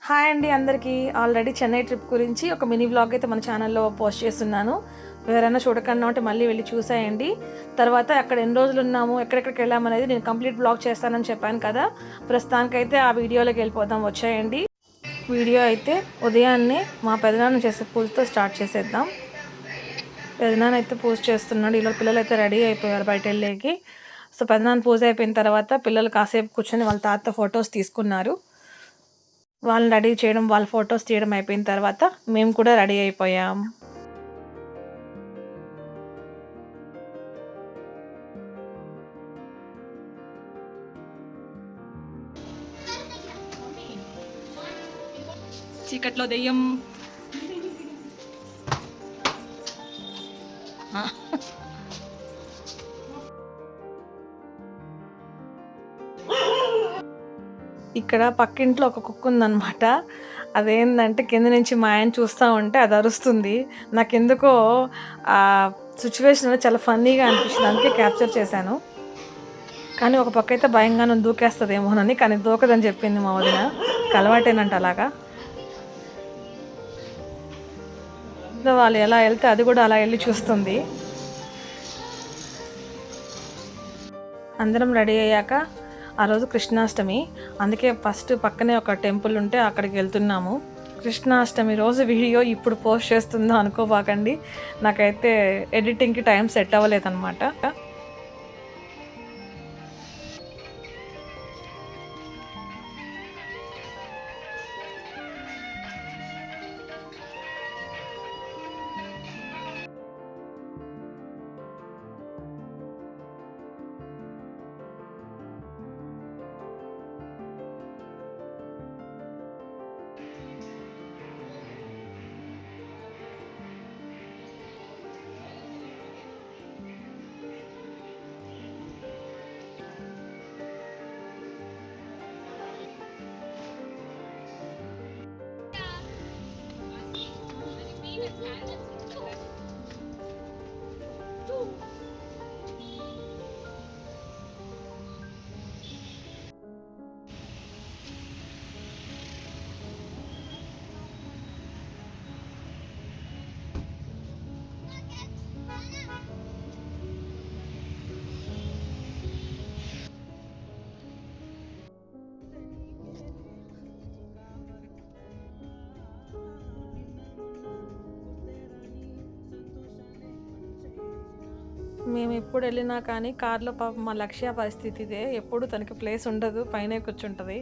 Hi అండి అందరికీ. Already Chennai trip గురించి ఒక మినీ వ్లాగ్ అయితే మన ఛానల్లో పోస్ట్ చేస్తున్నాను. ఎవరైనా చూడకుండా ఉంటే మళ్ళీ వెళ్ళి చూసేయండి. తర్వాత అక్కడ ఎన్ని రోజులు ఉన్నాము, ఎక్కడెక్కడికి వెళ్ళామనేది నేను కంప్లీట్ వ్లాగ్ చేస్తానని చెప్పాను కదా. ప్రస్తుతానికైతే ఆ వీడియోలోకి వెళ్ళిపోదాం, వచ్చేయండి. వీడియో అయితే ఉదయాన్నే మా పెదనాన్న చేసే పూజతో స్టార్ట్ చేసేద్దాం. పెదనాన్న అయితే పూజ చేస్తున్నాడు. ఇలా పిల్లలు అయితే రెడీ అయిపోయారు బయట వెళ్ళేకి. సో పెదనాన్న పూజ అయిపోయిన తర్వాత పిల్లలు కాసేపు కూర్చొని వాళ్ళ తాత ఫొటోస్ తీసుకున్నారు. వాళ్ళని రెడీ చేయడం, వాళ్ళ ఫొటోస్ తీయడం అయిపోయిన తర్వాత మేము కూడా రెడీ అయిపోయాం. చీకట్లో దెయ్యం. ఇక్కడ పక్కింట్లో ఒక కుక్క ఉందన్నమాట. అదేంటంటే కింద నుంచి మా ఆయన చూస్తూ ఉంటే అది అరుస్తుంది. నాకెందుకో ఆ సిచ్యువేషన్ చాలా ఫన్నీగా అనిపించింది, అందుకే క్యాప్చర్ చేశాను. కానీ ఒక పక్క అయితే భయంగానే దూకేస్తుందేమోనని, కానీ దూకదని చెప్పింది మా వదిన. అలవాటేనంట అలాగా. వాళ్ళు ఎలా వెళ్తే అది కూడా అలా వెళ్ళి చూస్తుంది. అందరం రెడీ అయ్యాక ఆ రోజు కృష్ణాష్టమి, అందుకే ఫస్ట్ పక్కనే ఒక టెంపుల్ ఉంటే అక్కడికి వెళ్తున్నాము. కృష్ణాష్టమి రోజు వీడియో ఇప్పుడు పోస్ట్ చేస్తుందో అనుకోబాకండి, నాకైతే ఎడిటింగ్కి టైం సెట్ అవ్వలేదన్నమాట. మేము ఎప్పుడు వెళ్ళినా కానీ కార్లో పాపం మా లక్ష్య పరిస్థితి ఇదే. ఎప్పుడు తనకి ప్లేస్ ఉండదు, పైన కూర్చుంటుంది.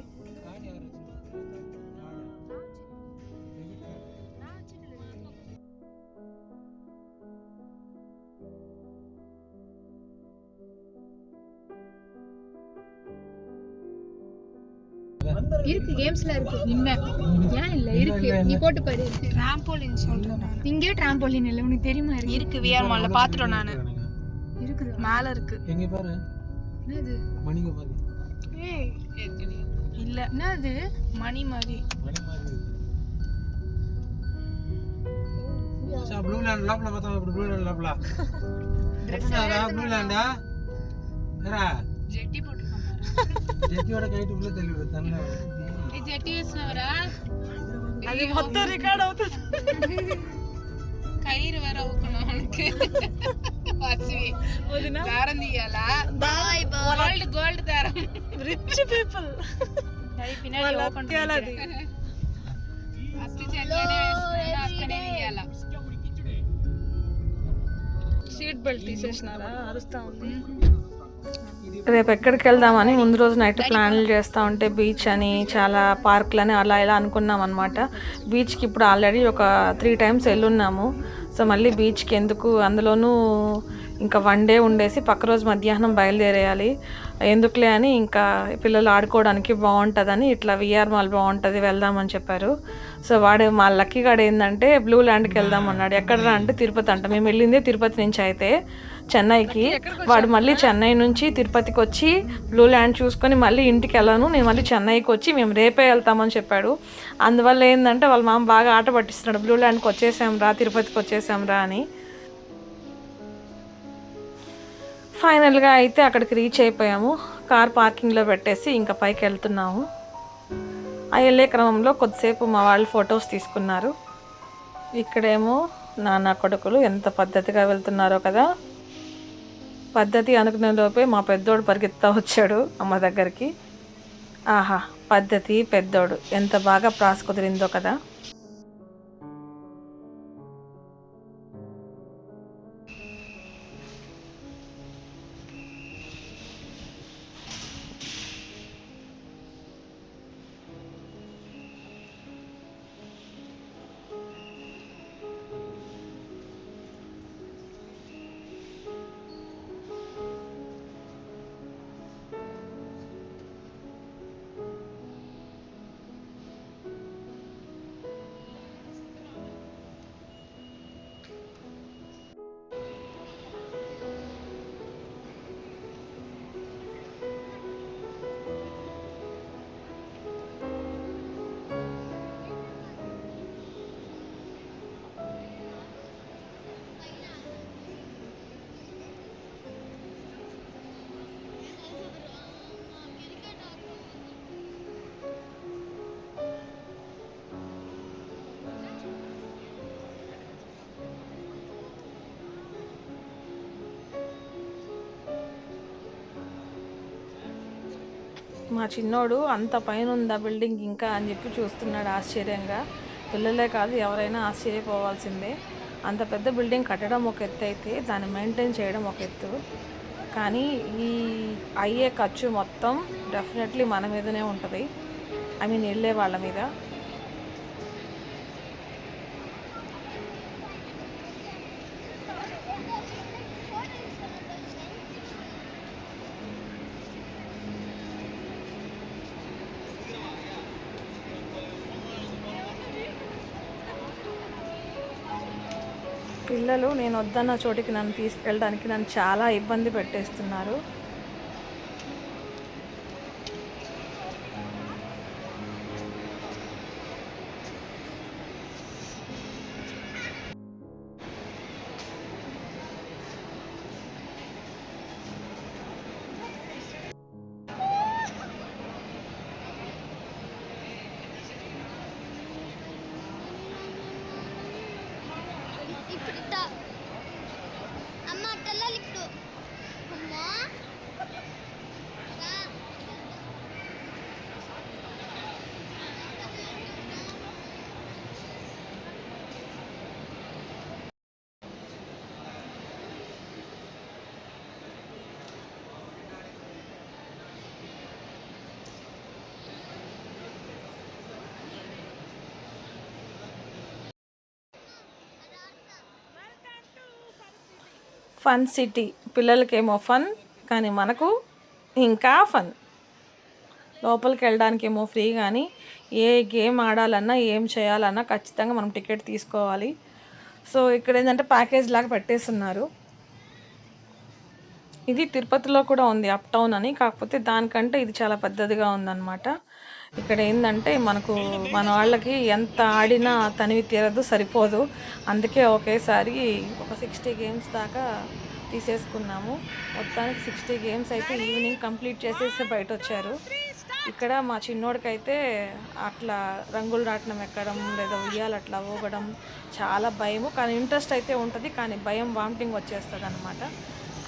இருக்கு கேம்ஸ்ல இருக்கு இன்மே ஏன் இல்ல இருக்கு நீ போட்டு பாரு டிராம்போலின் சொல்றேன் இங்கே டிராம்போலின் இல்ல உனக்கு தெரியுமா இருக்கு விஆர் மால்ல பாத்துறோம் நானு இருக்குது மேல இருக்கு எங்க பாரு என்னது மணிங்க பாரு ஏய் இல்ல என்னது மணி மாதிரி மணி மாதிரி சா ப்ளூ லேண்ட் லாப்ல பார்த்தா ப்ளூ லேண்ட் லாப்ல என்னடா ப்ளூ லேண்டா ஏரா ஜெட்டி போட்டுருக்கான் ஜெட்டியோட கைட்டு உள்ள தள்ளி விடு தண்ணல ఈ జెట్టి వేసినవరా అది మొత్తం రికార్డ్ అవుతుంది. కైరు వేర ఊకున్నా మనకి వాసివి దారం తీయాలా గోల్డ్ గోల్డ్ దారం రిచ్ పీపుల్ అది పిన్నాడి ఓపెన్ చేయాలి అత్తి చెట్లనే వేసుకున్నా అక్కనే తీయాలా సీట్ బెల్ట్ తీసేసినారా, అరుస్తా ఉంది. రేపు ఎక్కడికి వెళ్దామని ముందు రోజు నైట్ ప్లాన్లు చేస్తూ ఉంటే బీచ్ అని చాలా పార్కులని అలా ఇలా అనుకున్నాం అనమాట. బీచ్కి ఇప్పుడు ఆల్రెడీ ఒక 3 times వెళ్ళున్నాము. సో మళ్ళీ బీచ్కి ఎందుకు, అందులోనూ ఇంకా 1 day ఉండేసి పక్క రోజు మధ్యాహ్నం బయలుదేరేయాలి, ఎందుకులే అని ఇంకా పిల్లలు ఆడుకోవడానికి బాగుంటుందని ఇట్లా విఆర్ మాల్ బాగుంటుంది వెళ్దామని చెప్పారు. సో వాడు మా లక్కీ గాడు ఏంటంటే బ్లూ ల్యాండ్కి వెళ్దాం అన్నాడు. ఎక్కడరా అంటే తిరుపతి అంట. మేము వెళ్ళిందే తిరుపతి నుంచి అయితే చెన్నైకి, వాడు మళ్ళీ చెన్నై నుంచి తిరుపతికి వచ్చి బ్లూ ల్యాండ్ చూసుకొని మళ్ళీ ఇంటికి వెళ్ళాను, నేను మళ్ళీ చెన్నైకి వచ్చి మేము రేపే వెళ్తామని చెప్పాడు. అందువల్ల ఏంటంటే వాళ్ళ మామ బాగా ఆట పట్టిస్తున్నాడు, బ్లూ ల్యాండ్కి వచ్చేసాం రా, తిరుపతికి వచ్చేసాం రా అని. ఫైనల్గా అయితే అక్కడికి రీచ్ అయిపోయాము. కార్ పార్కింగ్లో పెట్టేసి ఇంకా పైకి వెళ్తున్నాము. ఆ వెళ్ళే క్రమంలో కొద్దిసేపు మా వాళ్ళు ఫొటోస్ తీసుకున్నారు. ఇక్కడేమో నాన్న కొడుకులు ఎంత పద్ధతిగా వెళ్తున్నారో కదా. పద్ధతి అనుకునే లోపే మా పెద్దోడు పరిగెత్తా వచ్చాడు అమ్మ దగ్గరికి. ఆహా, పద్ధతి పెద్దోడు ఎంత బాగా ప్రాస్ కుదిరిందో కదా. మా చిన్నోడు అంత పైన ఉందా బిల్డింగ్ ఇంకా అని చెప్పి చూస్తున్నాడు ఆశ్చర్యంగా. పిల్లలే కాదు ఎవరైనా ఆశ్చర్యపోవాల్సిందే. అంత పెద్ద బిల్డింగ్ కట్టడం ఒక ఎత్తు అయితే దాన్ని మెయింటైన్ చేయడం ఒక ఎత్తు. కానీ ఈ అయ్యే ఖర్చు మొత్తం డెఫినెట్లీ మన మీదనే ఉంటుంది, ఐ మీన్ వెళ్ళే వాళ్ళ మీద. పిల్లలు నేను వద్దన్న చోటికి నన్ను తీసుకెళ్ళడానికి నన్ను చాలా ఇబ్బంది పెట్టేస్తున్నారు. ఫన్ సిటీ పిల్లలకేమో ఫన్, కానీ మనకు ఇంకా ఫన్. లోపలికి వెళ్ళడానికేమో ఫ్రీ, కానీ ఏ గేమ్ ఆడాలన్నా ఏం చేయాలన్నా ఖచ్చితంగా మనం టికెట్ తీసుకోవాలి. సో ఇక్కడ ఏంటంటే ప్యాకేజ్ లాగా పెట్టేస్తున్నారు. ఇది తిరుపతిలో కూడా ఉంది అప్ టౌన్ అని, కాకపోతే దానికంటే ఇది చాలా పెద్దదిగా ఉందన్నమాట. ఇక్కడ ఏంటంటే మనకు మన వాళ్ళకి ఎంత ఆడినా తనివి తీరదు, సరిపోదు. అందుకే ఒకేసారి ఒక 60 గేమ్స్ దాకా తీసేసుకున్నాము. మొత్తానికి 60 గేమ్స్ అయితే ఈవినింగ్ కంప్లీట్ చేసేసి బయట వచ్చారు. ఇక్కడ మా చిన్నోడికైతే అట్లా రంగులు రాట్నం ఎక్కడం లేదా ఉయ్యాలు అట్లా ఊగడం చాలా భయము, కానీ ఇంట్రెస్ట్ అయితే ఉంటుంది, కానీ భయం వామిటింగ్ వచ్చేస్తుంది అనమాట.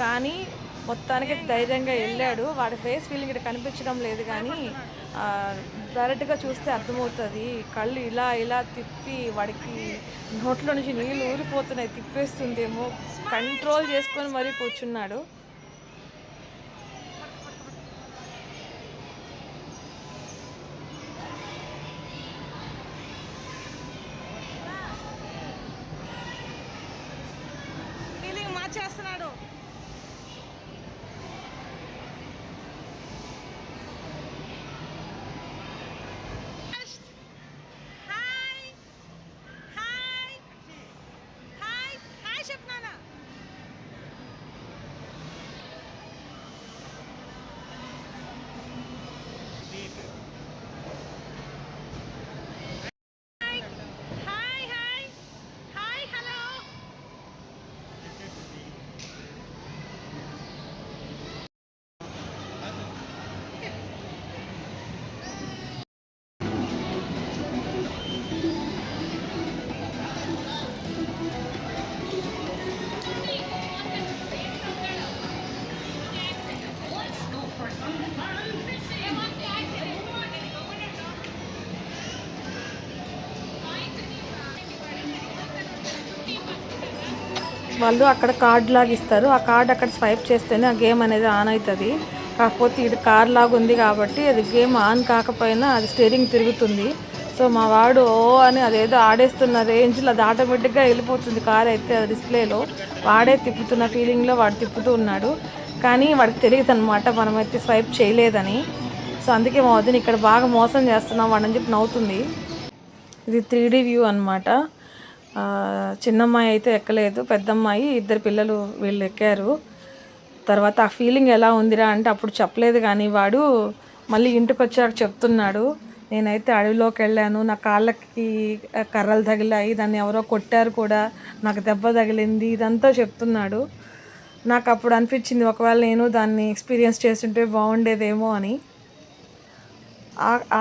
కానీ మొత్తానికి ధైర్యంగా వెళ్ళాడు. వాడి ఫేస్ ఫీలింగ్ ఇక్కడ కనిపించడం లేదు, కానీ డైరెక్ట్గా చూస్తే అర్థమవుతుంది. కళ్ళు ఇలా ఇలా తిప్పి వాడికి నోట్లో నుంచి నీళ్ళు ఊరిపోతున్నాయి, తిప్పేస్తుందేమో, కంట్రోల్ చేసుకొని మరీ కూర్చున్నాడు. ఫీలింగ్ మార్చేస్తున్నాడు. వాళ్ళు అక్కడ కార్డ్ లాగా ఇస్తారు, ఆ కార్డ్ అక్కడ స్వైప్ చేస్తేనే ఆ గేమ్ అనేది ఆన్ అవుతుంది. కాకపోతే ఇది కార్ లాగా ఉంది కాబట్టి అది గేమ్ ఆన్ కాకపోయినా అది స్టీరింగ్ తిరుగుతుంది. సో మా వాడు ఓ అని అదేదో ఆడేస్తున్న రేంజ్లో అది ఆటోమేటిక్గా వెళ్ళిపోతుంది కార్ అయితే అది డిస్ప్లేలో. వాడే తిప్పుతున్న ఫీలింగ్లో వాడు తిప్పుతూ ఉన్నాడు, కానీ వాడికి తెలియదు అనమాట మనమైతే స్వైప్ చేయలేదని. సో అందుకే మా వదిన ఇక్కడ బాగా మోసం చేస్తున్నాం వాడని చెప్పి నవ్వుతుంది. ఇది 3D వ్యూ అనమాట. చిన్నమ్మాయి అయితే ఎక్కలేదు, పెద్దమ్మాయి, ఇద్దరు పిల్లలు వీళ్ళు ఎక్కారు. తర్వాత ఆ ఫీలింగ్ ఎలా ఉందిరా అంటే అప్పుడు చెప్పలేదు, కానీ వాడు మళ్ళీ ఇంటికి వచ్చాక చెప్తున్నాడు, నేనైతే అడవిలోకి వెళ్ళాను, నా కాళ్ళకి కర్రలు తగిలాయి, దాన్ని ఎవరో కొట్టారు కూడా, నాకు దెబ్బ తగిలింది, ఇదంతా చెప్తున్నాడు. నాకు అప్పుడు అనిపించింది ఒకవేళ నేను దాన్ని ఎక్స్పీరియన్స్ చేస్తుంటే బాగుండేదేమో అని.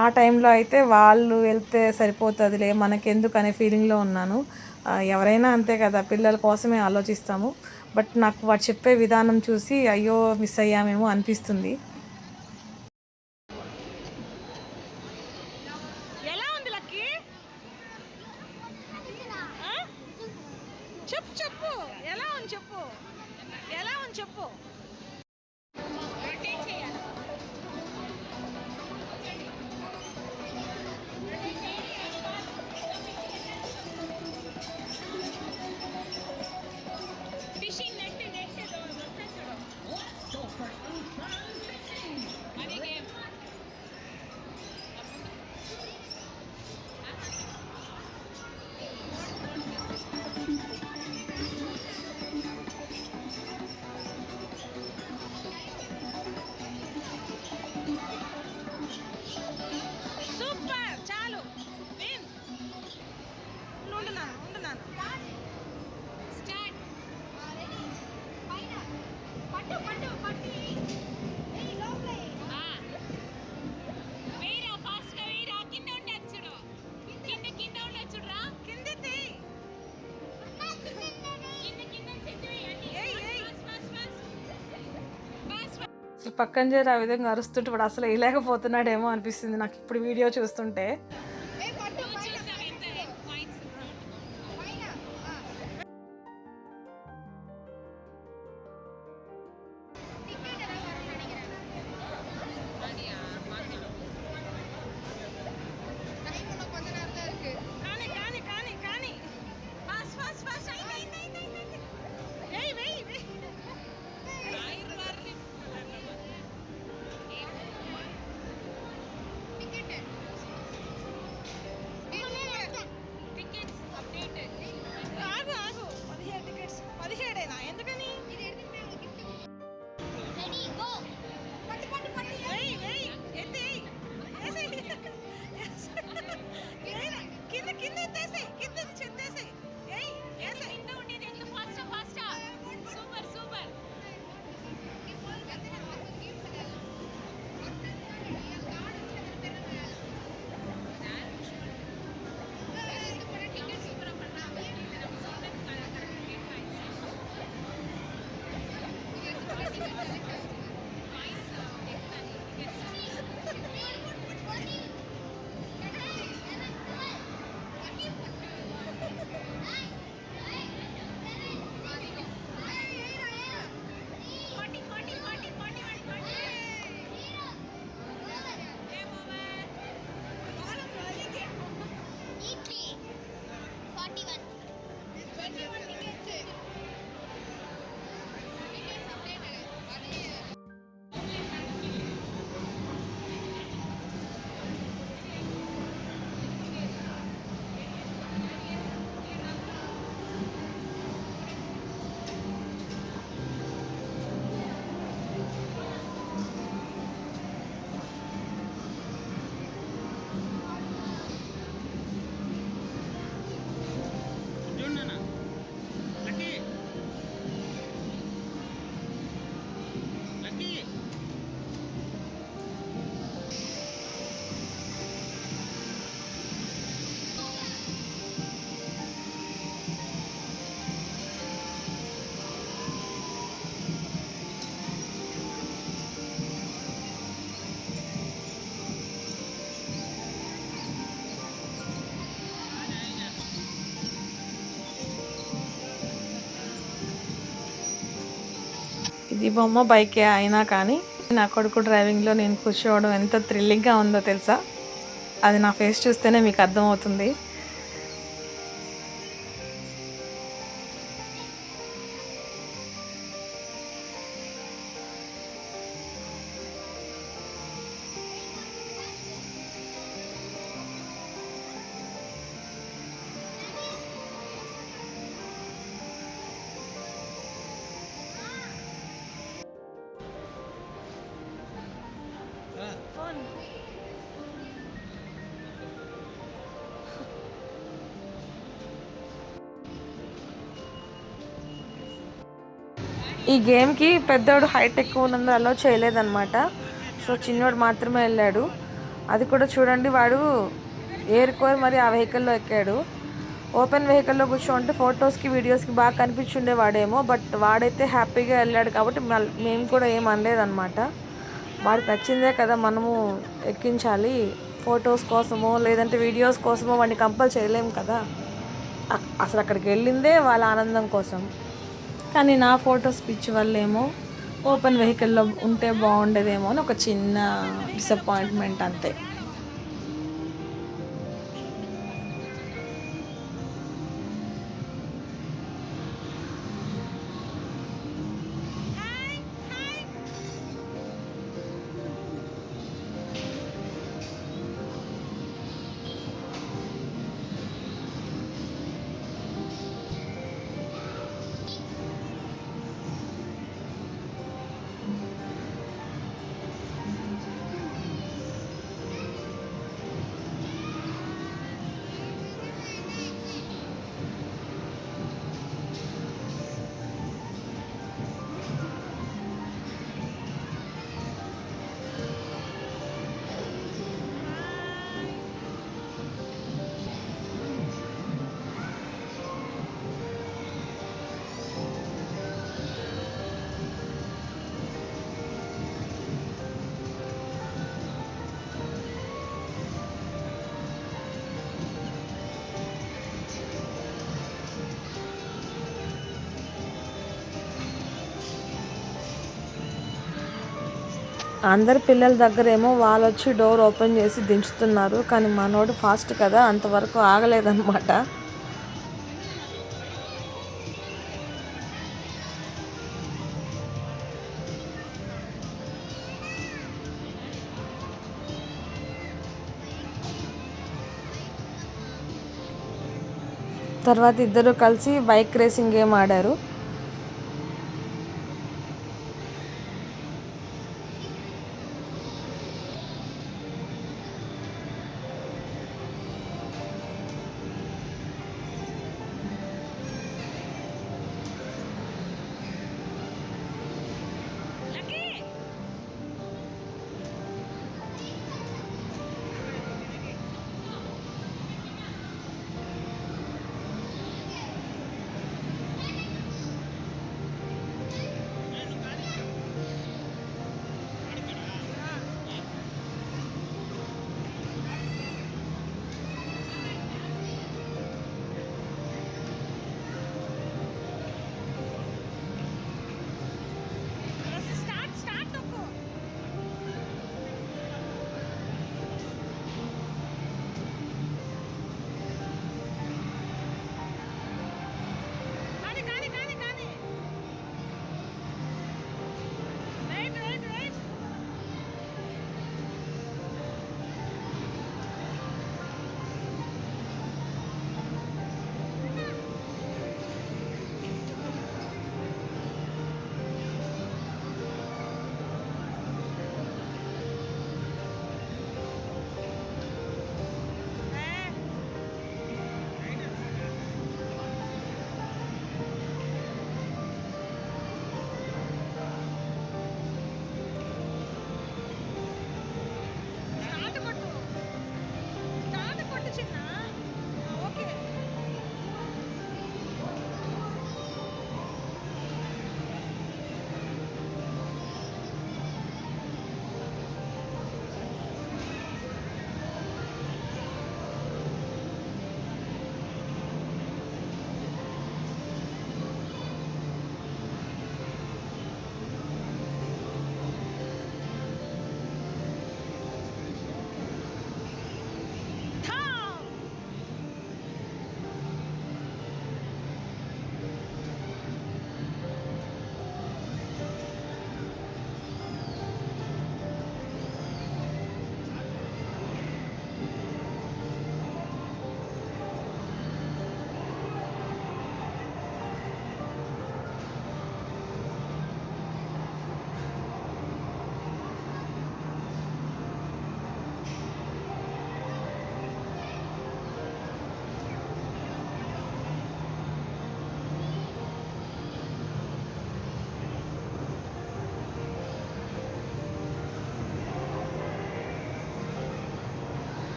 ఆ టైంలో అయితే వాళ్ళు వెళ్తే సరిపోతుందిలే మనకెందుకు అనే ఫీలింగ్లో ఉన్నాను. ఎవరైనా అంతే కదా, పిల్లల కోసమే ఆలోచిస్తాము. బట్ నాకు వాడు చెప్పే విధానం చూసి అయ్యో మిస్ అయ్యామేమో అనిపిస్తుంది. ఎలా ఉంది లక్కీ? చెప్పు చెప్పు, ఎలా ఉంది చెప్పు, ఎలా ఉంది చెప్పు. పక్కన చేరి ఆ విధంగా అరుస్తుంటే వాడు అసలు వేయలేకపోతున్నాడేమో అనిపిస్తుంది నాకు ఇప్పుడు వీడియో చూస్తుంటే. ఇది బొమ్మ బైకే అయినా కానీ నా కొడుకు డ్రైవింగ్లో నేను కూర్చోవడం ఎంత థ్రిల్లింగ్గా ఉందో తెలుసా. అది నా ఫేస్ చూస్తేనే మీకు అర్థమవుతుంది. ఈ గేమ్కి పెద్దోడు హైట్ ఎక్కువ ఉన్నందుకు అలో చేయలేదన్నమాట. సో చిన్నోడు మాత్రమే వెళ్ళాడు. అది కూడా చూడండి, వాడు ఏరుకోరు మరి ఆ వెహికల్లో ఎక్కాడు. ఓపెన్ వెహికల్లో కూర్చోంటే ఫొటోస్కి వీడియోస్కి బాగా కనిపించుండే వాడేమో, బట్ వాడైతే హ్యాపీగా వెళ్ళాడు కాబట్టి మేము కూడా ఏం అనలేదన్నమాట. వాడికి నచ్చిందే కదా మనము ఎక్కించాలి. ఫొటోస్ కోసమో లేదంటే వీడియోస్ కోసమో వాడిని కంపల్ చేయలేము కదా. అసలు అక్కడికి వెళ్ళిందే వాళ్ళ ఆనందం కోసం. కానీ నా ఫొటోస్ పిచ్చి వల్ల ఏమో ఓపెన్ వెహికల్లో ఉంటే బాగుండేదేమో అని ఒక చిన్న డిసప్పాయింట్మెంట్ అంతే. అందరి పిల్లల దగ్గరేమో వాళ్ళు వచ్చి డోర్ ఓపెన్ చేసి దించుతున్నారు. కానీ మనోడు ఫాస్ట్ కదా, అంతవరకు ఆగలేదన్నమాట. తర్వాత ఇద్దరు కలిసి బైక్ రేసింగ్ గేమ్ ఆడారు.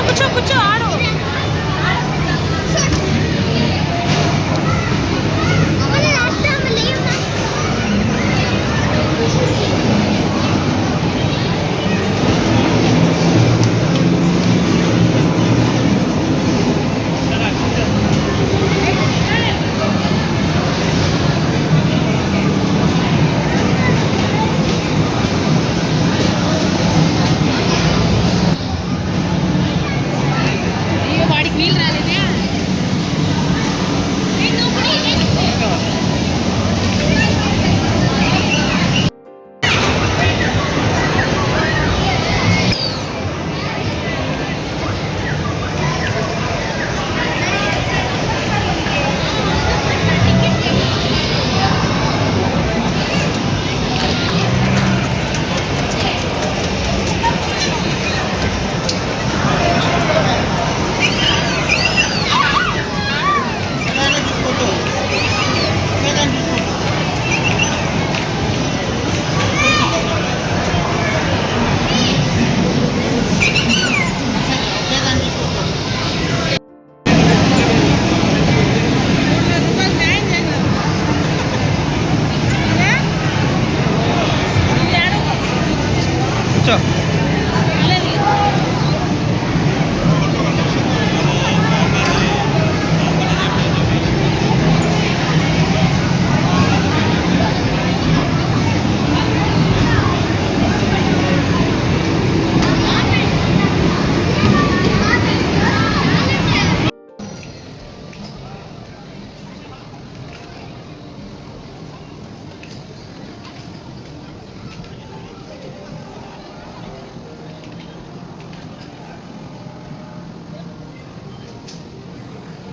కూర్చో కూర్చో ఆడు. అయ్యో వాడికి నీళ్ళు రాలేదే. కూర్చో.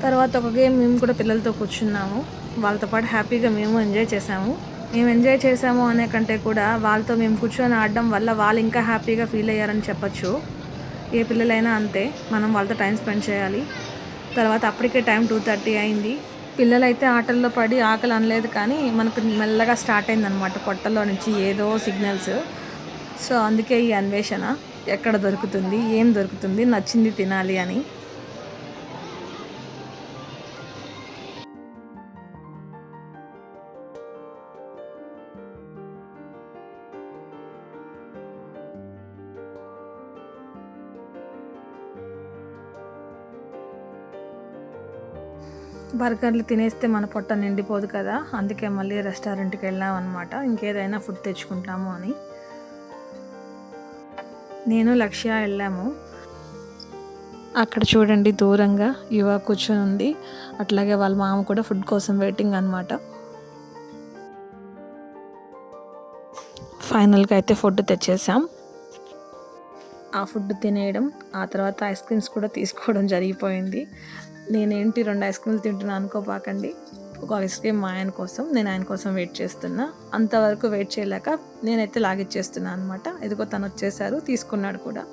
తర్వాత ఒక గేమ్ మేము కూడా పిల్లలతో కూర్చున్నాము. వాళ్ళతో పాటు హ్యాపీగా మేము ఎంజాయ్ చేసాము. మేము ఎంజాయ్ చేసాము అనే కంటే కూడా వాళ్ళతో మేము కూర్చొని ఆడడం వల్ల వాళ్ళు ఇంకా హ్యాపీగా ఫీల్ అయ్యారని చెప్పచ్చు. ఏ పిల్లలైనా అంతే, మనం వాళ్ళతో టైం స్పెండ్ చేయాలి. తర్వాత అప్పటికే టైం 2:30 అయింది. పిల్లలైతే ఆటల్లో పడి ఆకలి అనలేదు, కానీ మనకు మెల్లగా స్టార్ట్ అయిందనమాట పొట్టలో నుంచి ఏదో సిగ్నల్స్. సో అందుకే ఈ అన్వేషణ, ఎక్కడ దొరుకుతుంది, ఏం దొరుకుతుంది, నచ్చింది తినాలి అని. బర్గర్లు తినేస్తే మన పొట్ట నిండిపోదు కదా, అందుకే మళ్ళీ రెస్టారెంట్కి వెళ్ళాం అనమాట, ఇంకేదైనా ఫుడ్ తెచ్చుకుంటాము అని. నేను లక్ష్య వెళ్ళాము. అక్కడ చూడండి దూరంగా యువ కూర్చొని ఉంది, అట్లాగే వాళ్ళ మామ కూడా ఫుడ్ కోసం వెయిటింగ్ అనమాట. ఫైనల్గా అయితే ఫుడ్ తెచ్చేసాం. ఆ ఫుడ్ తినేయడం, ఆ తర్వాత ఐస్ క్రీమ్స్ కూడా తీసుకోవడం జరిగిపోయింది. నేనేంటి 2 ఐస్ క్రీమ్లు తింటున్నా అనుకోపాకండి. ఒక ఐస్ క్రీమ్ మా ఆయన కోసం, నేను ఆయన కోసం వెయిట్ చేస్తున్నా. అంతవరకు వెయిట్ చేయలేక నేనైతే లాగిచ్చేస్తున్నా అనమాట. ఇదిగో తను వచ్చేసారు, తీసుకున్నాడు కూడా.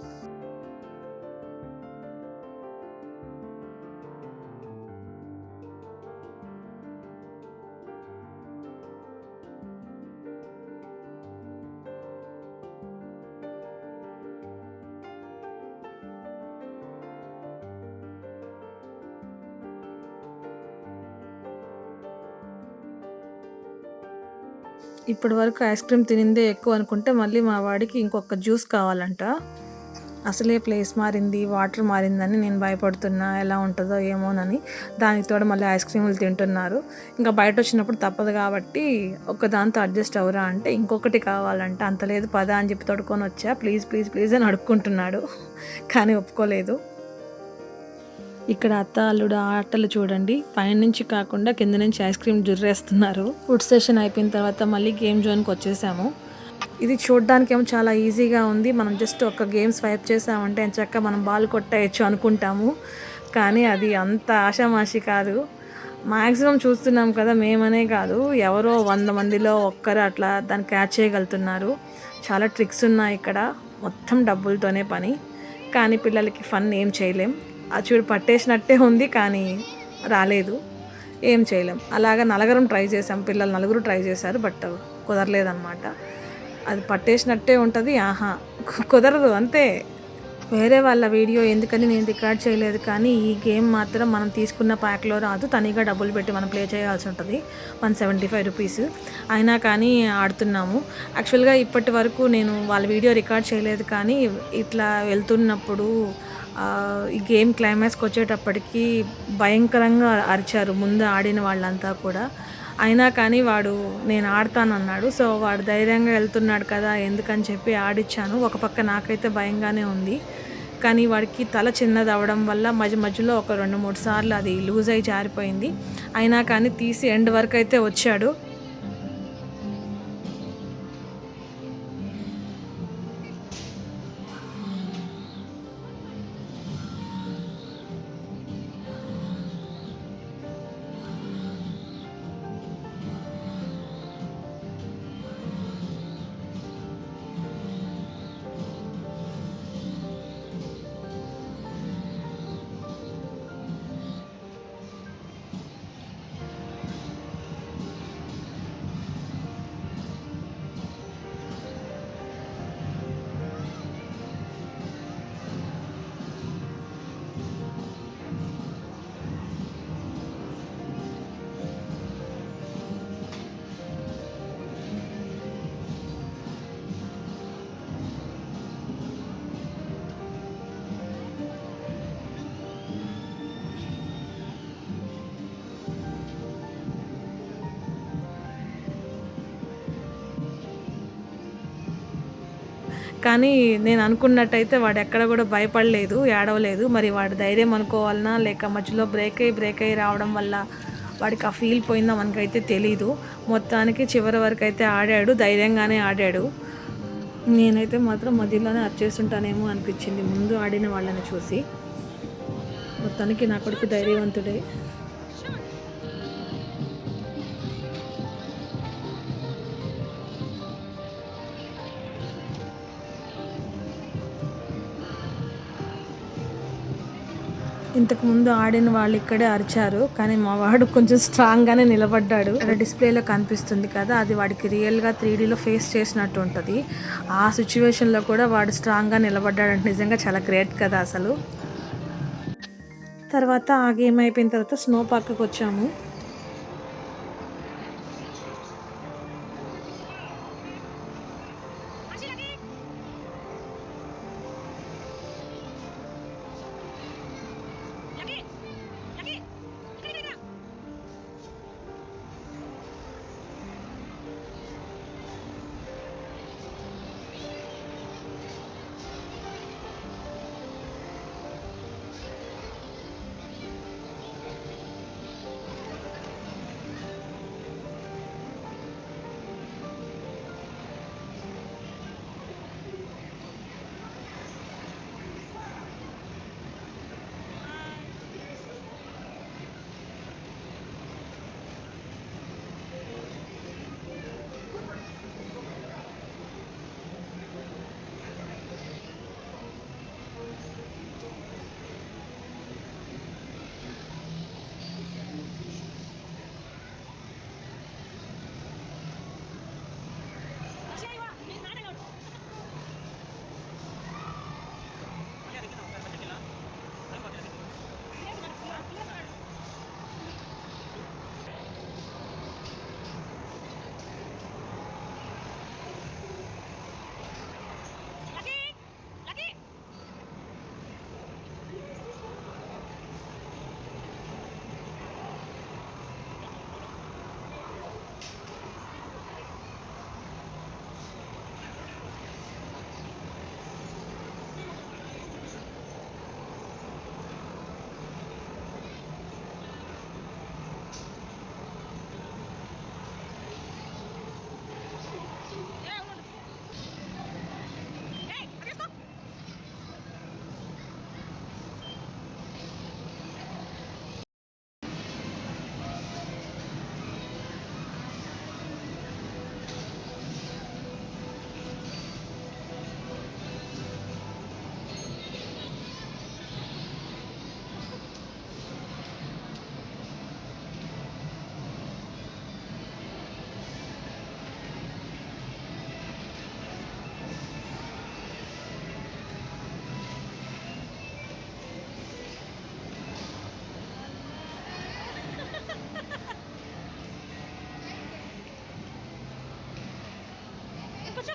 ఇప్పటి వరకు ఐస్ క్రీమ్ తినిందే ఎక్కువ అనుకుంటే మళ్ళీ మా వాడికి ఇంకొక జ్యూస్ కావాలంట. అసలే ప్లేస్ మారింది, వాటర్ మారిందని నేను భయపడుతున్నా, ఎలా ఉంటుందో ఏమోనని. దానికి తోడు మళ్ళీ ఐస్ క్రీములు తింటున్నారు. ఇంకా బయట వచ్చినప్పుడు తప్పదు కాబట్టి ఒకదాంతో అడ్జస్ట్ అవ్వరా అంటే ఇంకొకటి కావాలంట. అంత లేదు పదా అని చెప్పి తొడుకొని వచ్చా. ప్లీజ్ ప్లీజ్ ప్లీజ్ అని అడుక్కుంటున్నాడు, కానీ ఒప్పుకోలేదు. ఇక్కడ అత్త అల్లుడు ఆటలు చూడండి, పైనుంచి కాకుండా కింద నుంచి ఐస్ క్రీమ్ జుర్రేస్తున్నారు. ఫుడ్ సెషన్ అయిపోయిన తర్వాత మళ్ళీ గేమ్ జోన్కి వచ్చేసాము. ఇది చూడడానికేమో చాలా ఈజీగా ఉంది. మనం జస్ట్ ఒక గేమ్ స్వైప్ చేసామంటే ఎంచక్క మనం బాల్ కొట్టేయచ్చు అనుకుంటాము, కానీ అది అంత ఆషామాషి కాదు. మ్యాక్సిమం చూస్తున్నాం కదా, మేమనే కాదు ఎవరో 100 మందిలో ఒక్కరు అట్లా దాన్ని క్యాచ్ చేయగలుగుతున్నారు. చాలా ట్రిక్స్ ఉన్నాయి ఇక్కడ, మొత్తం డబ్బులతోనే పని. కానీ పిల్లలకి ఫన్ ఏం చేయలేం. ఆ చూడు పట్టేసినట్టే ఉంది, కానీ రాలేదు, ఏం చేయలేం. అలాగా నలుగురం ట్రై చేసాం, పిల్లలు 4 ట్రై చేశారు, బట్ కుదరలేదన్నమాట. అది పట్టేసినట్టే ఉంటుంది, కుదరదు అంతే. వేరే వాళ్ళ వీడియో ఎందుకని నేను రికార్డ్ చేయలేదు, కానీ ఈ గేమ్ మాత్రం మనం తీసుకున్న ప్యాక్లో రాదు, తనిగా డబ్బులు పెట్టి మనం ప్లే చేయాల్సి ఉంటుంది, 175 రూపీస్. అయినా కానీ ఆడుతున్నాము. యాక్చువల్గా ఇప్పటి వరకు నేను వాళ్ళ వీడియో రికార్డ్ చేయలేదు, కానీ ఇట్లా వెళ్తున్నప్పుడు ఈ గేమ్ క్లైమాక్స్కి వచ్చేటప్పటికి భయంకరంగా అరిచారు ముందు ఆడిన వాళ్ళంతా కూడా. అయినా కానీ వాడు నేను ఆడతానన్నాడు. సో వాడు ధైర్యంగా వెళ్తున్నాడు కదా ఎందుకని చెప్పి ఆడిచ్చాను. ఒక పక్క నాకైతే భయంగానే ఉంది, కానీ వాడికి తల చిన్నది అవ్వడం వల్ల మధ్యలో ఒక 2-3 సార్లు అది లూజ్ అయి జారిపోయింది. అయినా కానీ తీసి ఎండ్ వరకు అయితే వచ్చాడు. కానీ నేను అనుకున్నట్టయితే వాడు ఎక్కడ కూడా భయపడలేదు, ఏడవలేదు. మరి వాడి ధైర్యం అనుకోవాలన్నా లేక మధ్యలో బ్రేక్ అయ్యి రావడం వల్ల వాడికి ఆ ఫీల్ పోయిందో మనకైతే తెలీదు. మొత్తానికి చివరి వరకు అయితే ఆడాడు, ధైర్యంగానే ఆడాడు. నేనైతే మాత్రం మధ్యలోనే వచ్చేస్తుంటానేమో అనిపించింది ముందు ఆడిన వాళ్ళని చూసి. మొత్తానికి నా కొడుకు ధైర్యవంతుడే. ఇంతకుముందు ఆడిన వాళ్ళు ఇక్కడే అరిచారు, కానీ మా వాడు కొంచెం స్ట్రాంగ్గానే నిలబడ్డాడు. అక్కడ డిస్ప్లేలో కనిపిస్తుంది కదా, అది వాడికి రియల్గా 3Dలో ఫేస్ చేసినట్టు ఉంటుంది. ఆ సిచ్యువేషన్లో కూడా వాడు స్ట్రాంగ్గా నిలబడ్డాడంటే నిజంగా చాలా గ్రేట్ కదా అసలు. తర్వాత ఆ గేమ్ అయిపోయిన తర్వాత స్నో పార్క్కి వచ్చాము.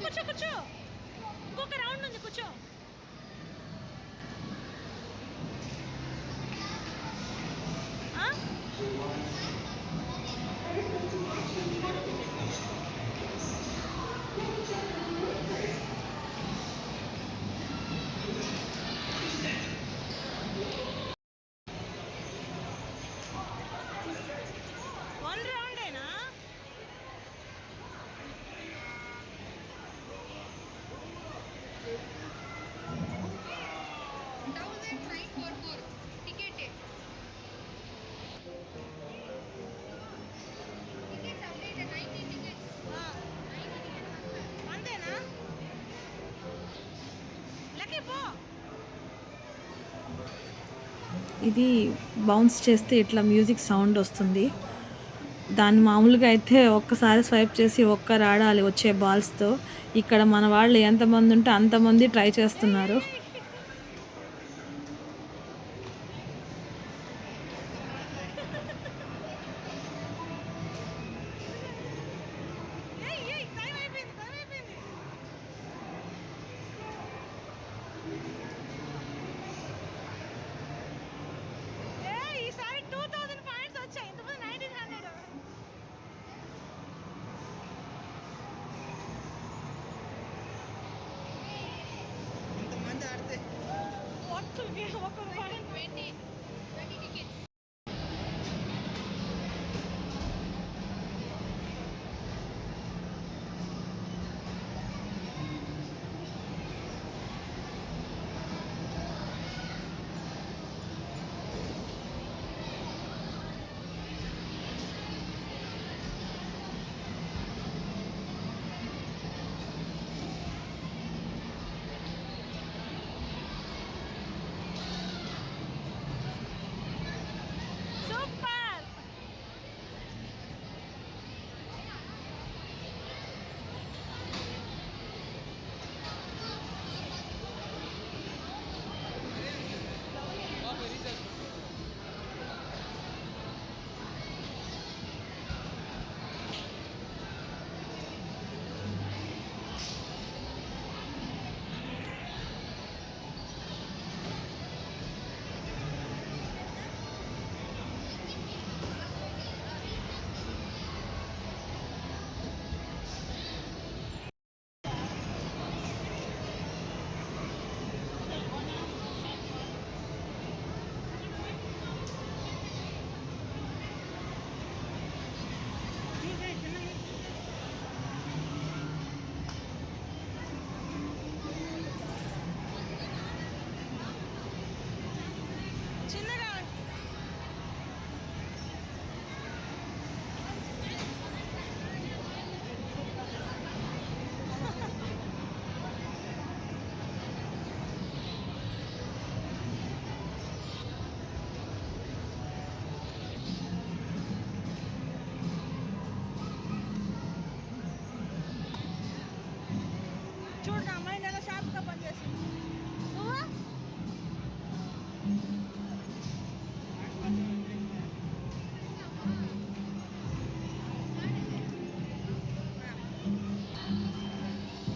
కూర్చో కూర్చో. ఇంకొక రౌండ్ ఉంది, కూర్చో. వన్ రౌండేనా? Ticket update 90 tickets. అంతేనా? లక్కీ పో. ఇది బౌన్స్ చేస్తే ఇట్లా మ్యూజిక్ సౌండ్ వస్తుంది. దాన్ని మామూలుగా అయితే ఒక్కసారి స్వైప్ చేసి ఒక్కరు ఆడాలి వచ్చే బాల్స్తో. ఇక్కడ మన వాళ్ళు ఎంతమంది ఉంటే అంతమంది ట్రై చేస్తున్నారు. ఈసారి 2000 పాయింట్స్ వచ్చాయి, ఇంతకుముందు 1900. ఇంతమంది ఆడితే ఒక్కరికి ఒక్కరు 20 టికెట్స్. సూపర్. చిన్నగా చూడు, నా అమ్మాయి నెల షార్ప్గా పనిచేసింది. నువ్వు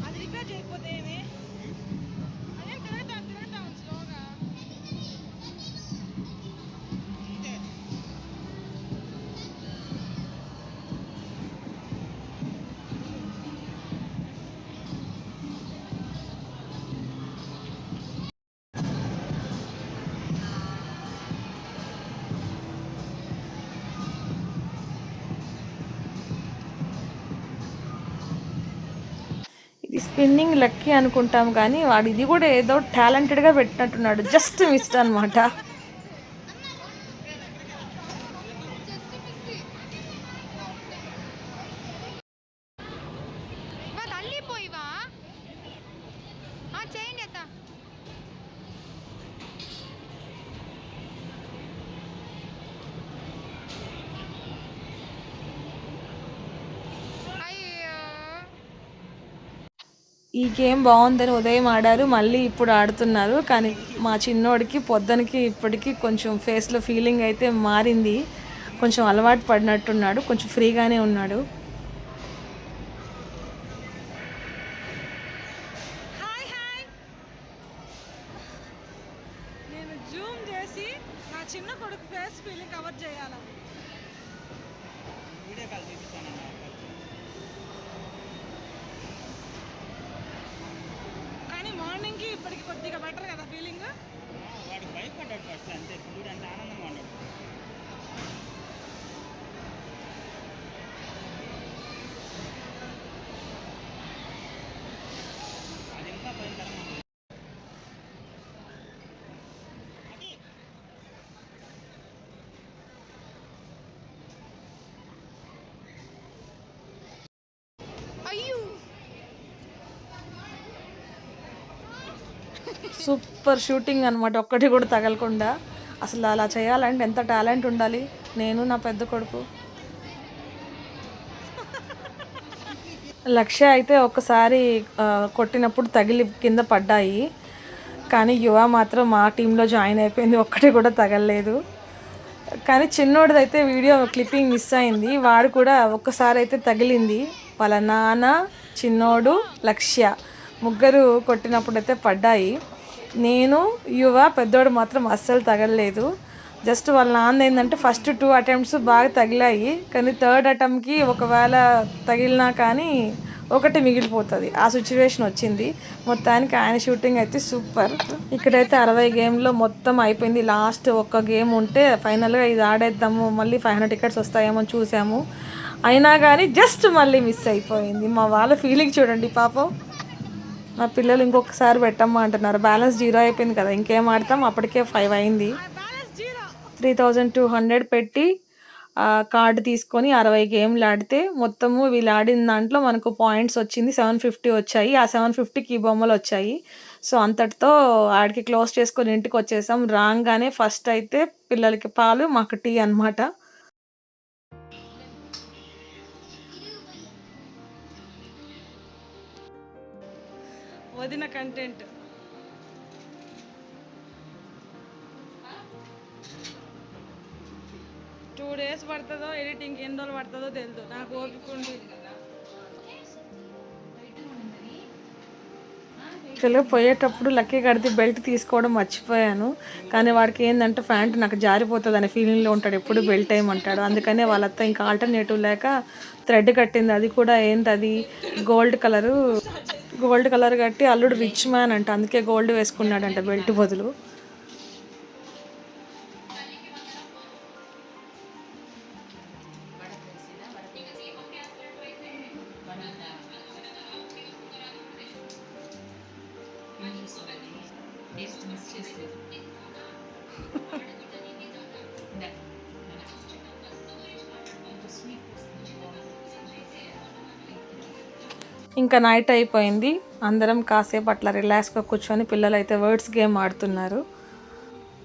అది రిపేర్ చేయకపోతే ఏమి? అదే తిరుగుతాం స్లోగా. ఇది స్పిన్నింగ్ లక్కీ అనుకుంటాం కానీ వాడు ఇది కూడా ఏదో టాలెంటెడ్గా పెట్టినట్టున్నాడు. జస్ట్ మిస్డ్ అనమాట. తల్లిపోయివా చేయండి అత్త. అయ్యో, ఈ గేమ్ బాగుందని ఉదయం ఆడారు, మళ్ళీ ఇప్పుడు ఆడుతున్నారు. కానీ మా చిన్నోడికి పొద్దునకి ఇప్పటికీ కొంచెం ఫేస్లో ఫీలింగ్ అయితే మారింది. కొంచెం అలవాటు పడినట్టున్నాడు, కొంచెం ఫ్రీగానే ఉన్నాడు. చిన్న కొడుకు ఫేస్ ఫీలింగ్ కవర్ చేయాలి. వీడియో కాల్ చూపిస్తానన్నా. కానీ మార్నింగ్కి ఇప్పటికి కొద్దిగా బెటర్ కదా ఫీలింగ్. వాడు భయపడ్డాడు ఫస్ట్ అంతే. వీడు అంత ఆనందంగా ఉన్నాడు. అది ఇంకా భయంకరంగా ఉంది. సూపర్ షూటింగ్ అనమాట, ఒక్కటి కూడా తగలకుండా. అసలు అలా చేయాలంటే ఎంత టాలెంట్ ఉండాలి. నేను నా పెద్ద కొడుకు లక్ష్య అయితే ఒక్కసారి కొట్టినప్పుడు తగిలి కింద పడ్డాయి. కానీ యువ మాత్రం మా టీంలో జాయిన్ అయిపోయింది, ఒక్కటి కూడా తగలలేదు. కానీ చిన్నోడిదైతే వీడియో క్లిప్పింగ్ మిస్ అయింది. వాడు కూడా ఒక్కసారి అయితే తగిలింది. వాళ్ళ నాన్న, చిన్నోడు, లక్ష్య ముగ్గురు కొట్టినప్పుడు అయితే పడ్డాయి. నేను, యువ, పెద్దోడు మాత్రం అస్సలు తగలలేదు. జస్ట్ వాళ్ళ నాన్న ఏంటంటే ఫస్ట్ 2 అటెంప్ట్స్ బాగా తగిలాయి. కానీ థర్డ్ అటెంప్ట్కి ఒకవేళ తగిలినా కానీ ఒకటి మిగిలిపోతుంది, ఆ సిచ్యువేషన్ వచ్చింది. మొత్తానికి ఆయన షూటింగ్ అయితే సూపర్. ఇక్కడైతే 60 గేమ్లో మొత్తం అయిపోయింది. లాస్ట్ ఒక్క గేమ్ ఉంటే ఫైనల్గా ఇది ఆడేద్దాము, మళ్ళీ 500 టికెట్స్ వస్తాయేమో చూసాము. అయినా కానీ జస్ట్ మళ్ళీ మిస్ అయిపోయింది. మా వాళ్ళ ఫీలింగ్ చూడండి పాపం. మా పిల్లలు ఇంకొకసారి పెట్టమ్మా అంటున్నారు. బ్యాలెన్స్ 0 అయిపోయింది కదా, ఇంకేం ఆడతాం. అప్పటికే 5 అయింది. 3200 పెట్టి కార్డు తీసుకొని 60 గేమ్లు ఆడితే మొత్తము వీళ్ళు ఆడిన దాంట్లో మనకు పాయింట్స్ వచ్చింది 750 వచ్చాయి. ఆ 750కి బొమ్మలు వచ్చాయి. సో అంతటితో ఆడికి క్లోజ్ చేసుకొని ఇంటికి వచ్చేసాం. రాగానే ఫస్ట్ అయితే పిల్లలకి పాలు, మాకు టీ అనమాట. వదిన కంటెంట్ 2 days పడుతుందో ఎడిటింగ్, ఎన్ని రోజులు పడుతుందో తెలియదు. నాకు ఓపిక ఉంది. యాక్చువల్గా పోయేటప్పుడు లక్కీ గడితే బెల్ట్ తీసుకోవడం మర్చిపోయాను. కానీ వాడికి ఏంటంటే ప్యాంట్ నాకు జారిపోతుంది అనే ఫీలింగ్లో ఉంటాడు, ఎప్పుడు బెల్ట్ వేయమంటాడు. అందుకనే వాళ్ళతో ఇంకా ఆల్టర్నేటివ్ లేక థ్రెడ్ కట్టింది. అది కూడా ఏంటది గోల్డ్ కలర్ కట్టి అల్లుడు రిచ్ మ్యాన్ అంట, అందుకే గోల్డ్ వేసుకున్నాడంట బెల్ట్ బదులు. ఇంకా నైట్ అయిపోయింది. అందరం కాసేపు అట్లా రిలాక్స్గా కూర్చొని పిల్లలు అయితే వర్డ్స్ గేమ్ ఆడుతున్నారు.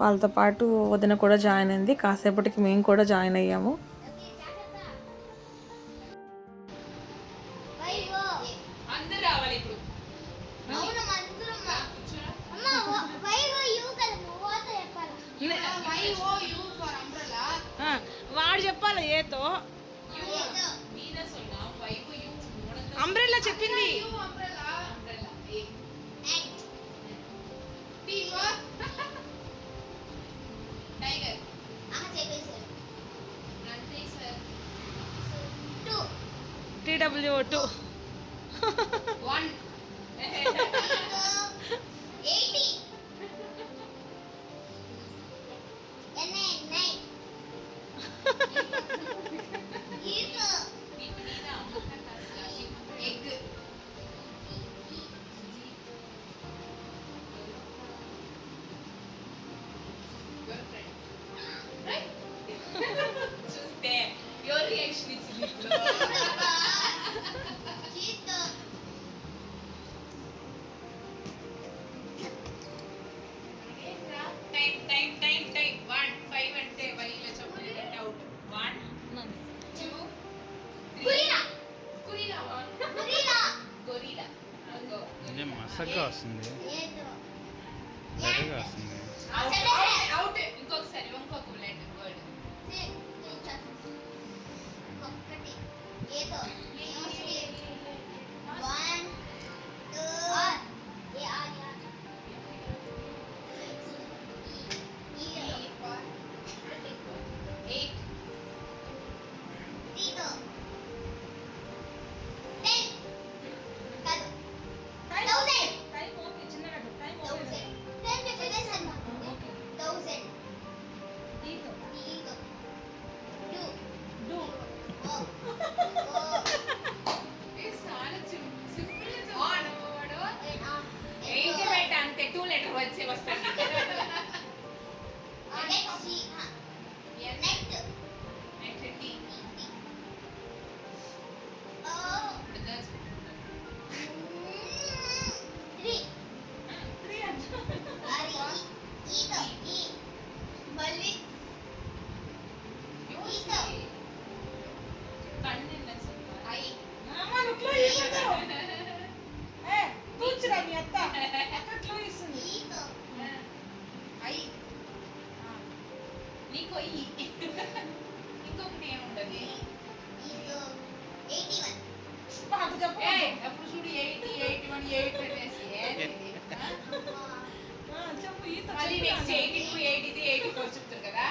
వాళ్ళతో పాటు వదిన కూడా జాయిన్ అయింది. కాసేపటికి మేము కూడా జాయిన్ అయ్యాము. వాడు చెప్పాలి ఏతో అంబ్రెల్లా చెప్పింది. TW2 మసగ్గా వస్తుంది, బెటర్గా వస్తుంది. ఇంకొకసారి ఇంకొక వర్డ్ పోయి ఇంకొకటి ఏముండదు అప్పుడు చూడు 80, 81, 8 పెట్టేసి మళ్ళీ నెక్స్ట్ 82, 83, 84 చెప్తారు కదా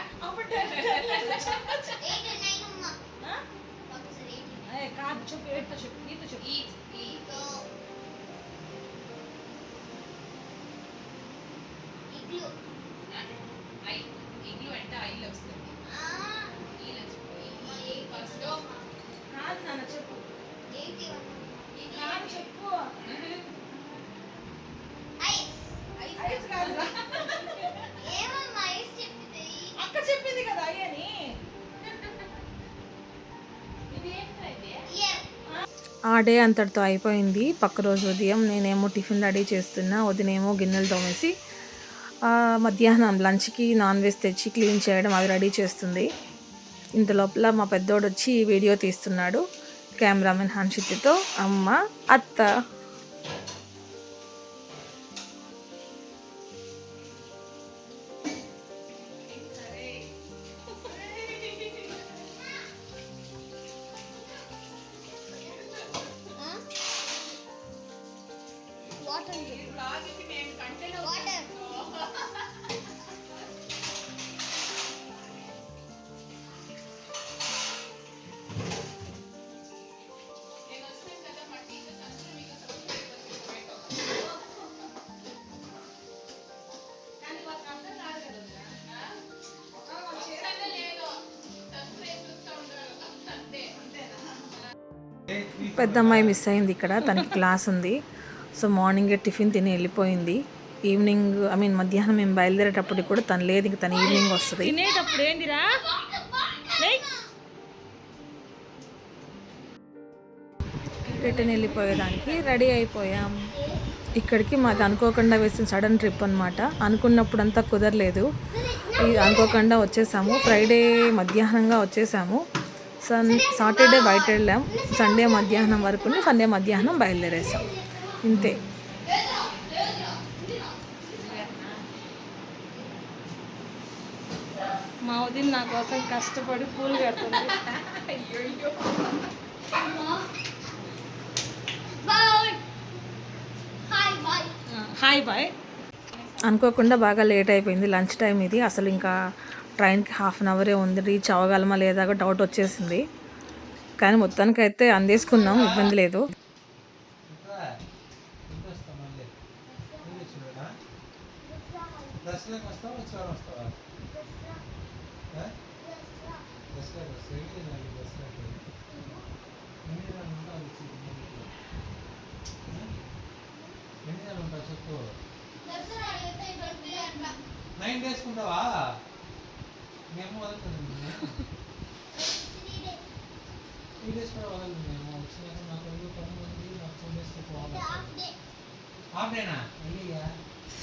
కాదు చెప్పు 8తో చెప్పు నీతో చెప్పు ఇగ్లు అంటే ఐలు వస్తుంది ఫస్ట్ కాదు నాన్న చెప్పు కాదు చెప్పు అక్క చెప్పింది కదా అయ్యని ఆ డే అంతటితో అయిపోయింది. పక్క రోజు ఉదయం నేనేమో టిఫిన్ రెడీ చేస్తున్నా, వదినేమో గిన్నెలు తోమేసి మధ్యాహ్నం లంచ్కి నాన్ వెజ్ తెచ్చి క్లీన్ చేయడం అవి రెడీ చేస్తుంది. ఇంత లోపల మా పెద్దోడు వచ్చి వీడియో తీస్తున్నాడు. కెమెరామెన్ హన్షిత్తో అమ్మ అత్త. పెద్దమ్మాయి మిస్ అయింది ఇక్కడ, తనకి క్లాస్ ఉంది. సో మార్నింగే టిఫిన్ తిని వెళ్ళిపోయింది. ఈవినింగ్ మధ్యాహ్నం మేము బయలుదేరేటప్పుడు కూడా తను లేదు, ఇంక తను ఈవినింగ్ వస్తుంది. తినేటప్పుడు ఏందిరా రిటర్న్ వెళ్ళిపోయేదానికి రెడీ అయిపోయాం. ఇక్కడికి మాది అనుకోకుండా వేసిన సడన్ ట్రిప్ అనమాట. అనుకున్నప్పుడంతా కుదరలేదు, అనుకోకుండా వచ్చేసాము. ఫ్రైడే మధ్యాహ్నంగా వచ్చేసాము. సాటర్డే బయట వెళ్ళాం, సండే మధ్యాహ్నం వరకు, సండే మధ్యాహ్నం బయలుదేరేసాం. ఇంతే. మా వదిన నా కోసం కష్టపడి పూలు కడుతుంది. Hi bye. అనుకోకుండా బాగా లేట్ అయిపోయింది. లంచ్ టైం ఇది. అసలు ఇంకా ట్రైన్కి హాఫ్ అన్ అవరే ఉంది, రీచ్ అవ్వగలమా లేదా డౌట్ వచ్చేసింది. కానీ మొత్తానికైతే అందేసుకున్నాం, ఇబ్బంది లేదు. చెప్పు 9 days ఉంటావా? మేము వదులుతుంది 3 days కూడా వదలదు. మేము వచ్చినాక నాకు పని ఉంది, నాకు 4 days పోవాలి. హాఫ్ డేనా? వెళ్ళిగా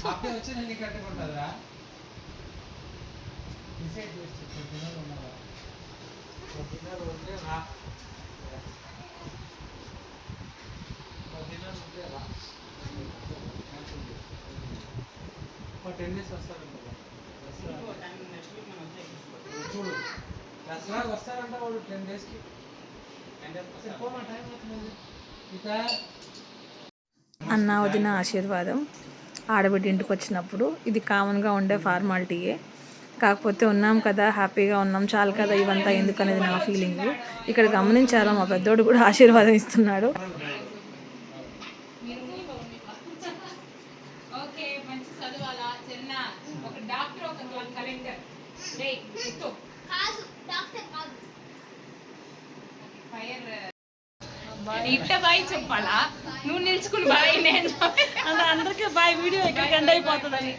హాఫ్ డే వచ్చి నేను కట్టుకుంటుందిరా. డిసైడ్ చేసి చెప్పు, డిన్నర్ ఉన్నావా? డిన్నర్ ఉంటే రా, డిన్నర్ ఉంటే రా. 10 days వస్తారంట చూడు, దసరాకి వస్తారంట వాళ్ళు 10 daysకి. అన్న వదిన ఆశీర్వాదం ఆడబిడ్డ ఇంటికి వచ్చినప్పుడు ఇది కామన్గా ఉండే ఫార్మాలిటీయే. కాకపోతే ఉన్నాం కదా, హ్యాపీగా ఉన్నాం, చాలు కదా ఇవంతా ఎందుకు అనేది నా ఫీలింగ్. ఇక్కడ గమనించారా, మా పెద్దోడు కూడా ఆశీర్వాదం ఇస్తున్నాడు. ఇట్ట బాయ్ చెప్పాలా, నువ్వు నిల్చుకుని బాయ్, నేను అంటే అందరికీ బాయ్, వీడియో ఎక్కడికి ఎండ్ అయిపోతుందని.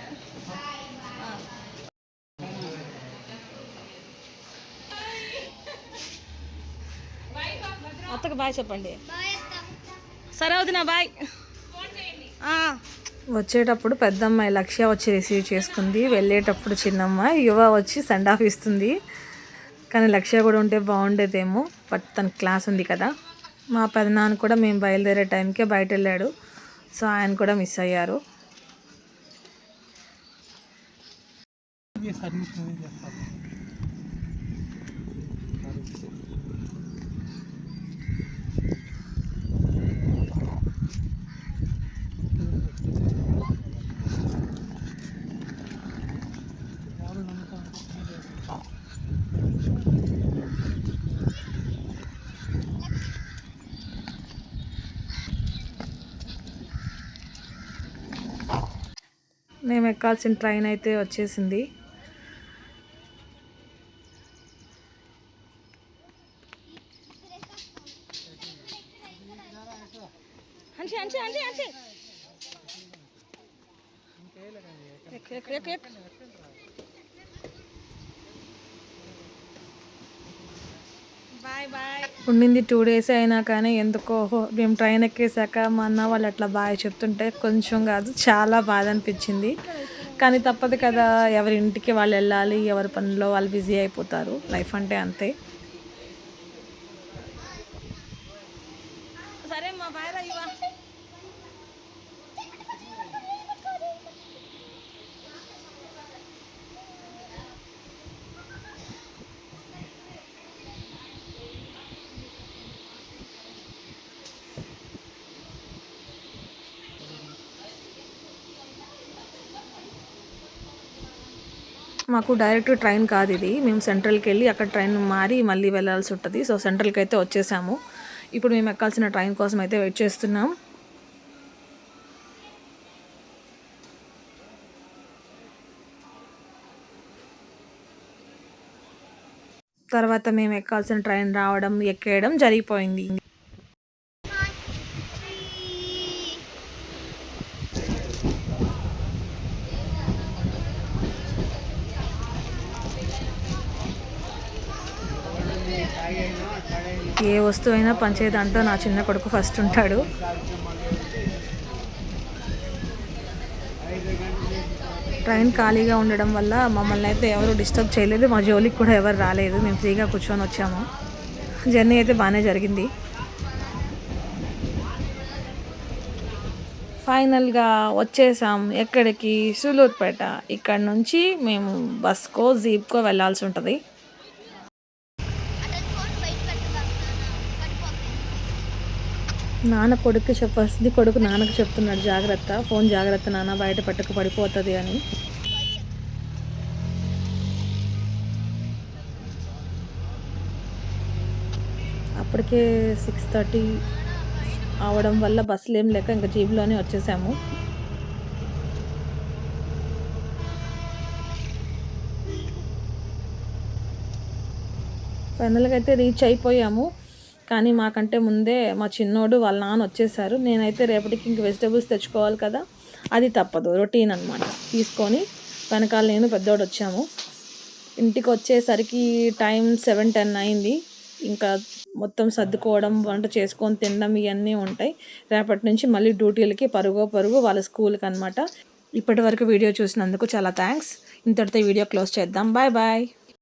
అత్తకు బాయ్ చెప్పండి. సరే వదినా బాయ్. వచ్చేటప్పుడు పెద్దమ్మాయి లక్ష్య వచ్చి రిసీవ్ చేసుకుంది, వెళ్ళేటప్పుడు చిన్నమ్మాయి యువ వచ్చి సెండ్ ఆఫ్ ఇస్తుంది. కానీ లక్ష్య కూడా ఉంటే బాగుండేదేమో, బట్ తన క్లాస్ ఉంది కదా. మా పెదనాన్న కూడా మేము బయలుదేరే టైంకే బయట వెళ్ళాడు, సో ఆయన కూడా మిస్ అయ్యారు. మేము ఎక్కాల్సిన ట్రైన్ అయితే వచ్చేసింది. ఉండింది 2 days అయినా కానీ ఎందుకో మేము ట్రైన్ ఎక్కేసాక మా అన్న వాళ్ళు అట్లా బాయ్ చెప్తుంటే కొంచెం కాదు చాలా బాధ అనిపించింది. కానీ తప్పదు కదా, ఎవరి ఇంటికి వాళ్ళు వెళ్ళాలి, ఎవరి పనిలో వాళ్ళు బిజీ అయిపోతారు. లైఫ్ అంటే అంతే. సరే మా బాయ్ రా ఇవా. మాకు డైరెక్ట్ ట్రైన్ కాదు ఇది. మేము సెంట్రల్కి వెళ్ళి అక్కడ ట్రైన్ మారి మళ్ళీ వెళ్ళాల్సి ఉంటుంది. సో సెంట్రల్కి అయితే వచ్చేసాము. ఇప్పుడు మేము ఎక్కాల్సిన ట్రైన్ కోసం అయితే వెయిట్ చేస్తున్నాం. తర్వాత మేము ఎక్కాల్సిన ట్రైన్ రావడం ఎక్కేయడం జరిగిపోయింది. ఏ వస్తువు అయినా పంచే దాంట్లో నా చిన్న కొడుకు ఫస్ట్ ఉంటాడు. ట్రైన్ ఖాళీగా ఉండడం వల్ల మమ్మల్ని అయితే ఎవరు డిస్టర్బ్ చేయలేదు. మా జోలికి కూడా ఎవరు రాలేదు. మేము ఫ్రీగా కూర్చొని వచ్చాము. జర్నీ అయితే బాగానే జరిగింది. ఫైనల్గా వచ్చేసాం. ఎక్కడికి? సూలూరుపేట. ఇక్కడ నుంచి మేము బస్కో జీప్కో వెళ్ళాల్సి ఉంటుంది. నాన్న కొడుకు చెప్పాల్సింది కొడుకు నాన్నకు చెప్తున్నాడు, జాగ్రత్త, ఫోన్ జాగ్రత్త నాన్న, బయట పట్టుకు పడిపోతుంది అని. అప్పటికే 6:30 అవడం వల్ల బస్సులు ఏం లేక ఇంకా జీప్లోనే వచ్చేసాము. ఫైనల్గా అయితే రీచ్ అయిపోయాము. కానీ మాకంటే ముందే మా చిన్నోడు వాళ్ళ నాన్న వచ్చేసారు. నేనైతే రేపటికి ఇంక వెజిటేబుల్స్ తెచ్చుకోవాలి కదా, అది తప్పదు, రొటీన్ అనమాట. తీసుకొని వెనకాల నేను పెద్దోడు వచ్చాము. ఇంటికి వచ్చేసరికి టైం 7-10 అయింది. ఇంకా మొత్తం సర్దుకోవడం, వంట చేసుకొని తినడం ఇవన్నీ ఉంటాయి. రేపటి నుంచి మళ్ళీ డ్యూటీలకి పరుగు వాళ్ళ స్కూల్కి అనమాట. ఇప్పటి వరకు వీడియో చూసినందుకు చాలా థ్యాంక్స్. ఇంతటితో వీడియో క్లోజ్ చేద్దాం. Bye bye.